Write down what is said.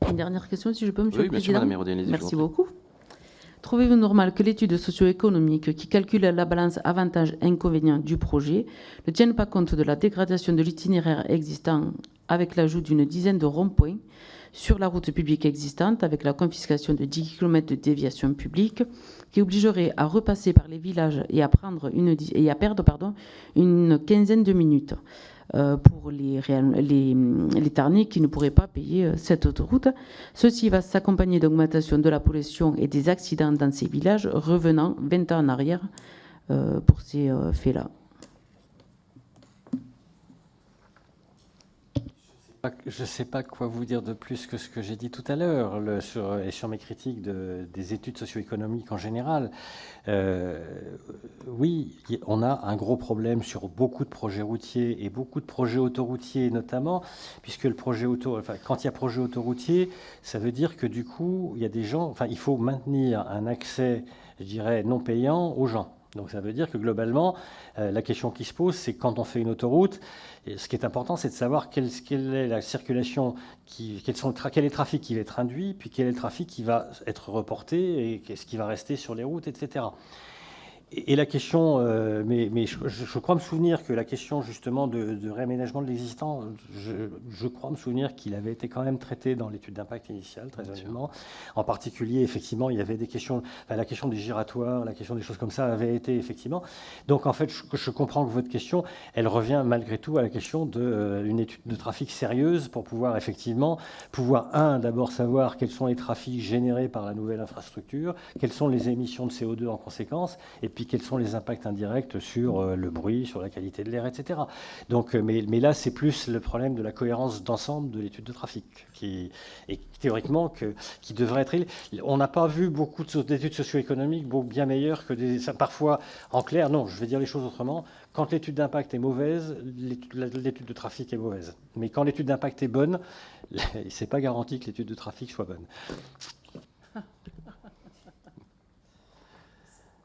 Une dernière question, si je peux, Monsieur Oui, le bien sûr, Président. Madame Hérodienne, allez-y, je vous en Merci prie. beaucoup. Trouvez-vous normal que l'étude socio-économique qui calcule la balance avantages-inconvénients du projet ne tienne pas compte de la dégradation de l'itinéraire existant avec l'ajout d'une dizaine de ronds-points sur la route publique existante avec la confiscation de 10 km de déviation publique qui obligerait à repasser par les villages et à perdre une quinzaine de minutes pour les Tarnais qui ne pourraient pas payer cette autoroute. Ceci va s'accompagner d'augmentation de la pollution et des accidents dans ces villages, revenant 20 ans en arrière pour ces faits-là. Je ne sais pas quoi vous dire de plus que ce que j'ai dit tout à l'heure sur mes critiques des études socio-économiques en général. Oui, on a un gros problème sur beaucoup de projets routiers et beaucoup de projets autoroutiers notamment, puisque quand il y a projet autoroutier, ça veut dire que du coup, il y a des gens, il faut maintenir un accès, je dirais, non payant aux gens. Donc ça veut dire que globalement, la question qui se pose, c'est quand on fait une autoroute, ce qui est important, c'est de savoir quelle est la circulation, quel est le trafic qui va être induit, puis quel est le trafic qui va être reporté et qu'est-ce qui va rester sur les routes, etc. Et la question, mais je crois me souvenir que la question justement de réaménagement de l'existant, je crois me souvenir qu'il avait été quand même traité dans l'étude d'impact initiale, très honnêtement. En particulier, effectivement, il y avait des questions, la question des giratoires, la question des choses comme ça avait été effectivement. Donc en fait, je comprends que votre question, elle revient malgré tout à la question d'une étude de trafic sérieuse pour pouvoir effectivement, d'abord savoir quels sont les trafics générés par la nouvelle infrastructure, quelles sont les émissions de CO2 en conséquence, et puis quels sont les impacts indirects sur le bruit, sur la qualité de l'air, etc. Donc, mais là, c'est plus le problème de la cohérence d'ensemble de l'étude de trafic, qui devrait être... On n'a pas vu beaucoup d'études socio-économiques bien meilleures que parfois, en clair, non, je vais dire les choses autrement. Quand l'étude d'impact est mauvaise, l'étude de trafic est mauvaise. Mais quand l'étude d'impact est bonne, c'est pas garanti que l'étude de trafic soit bonne.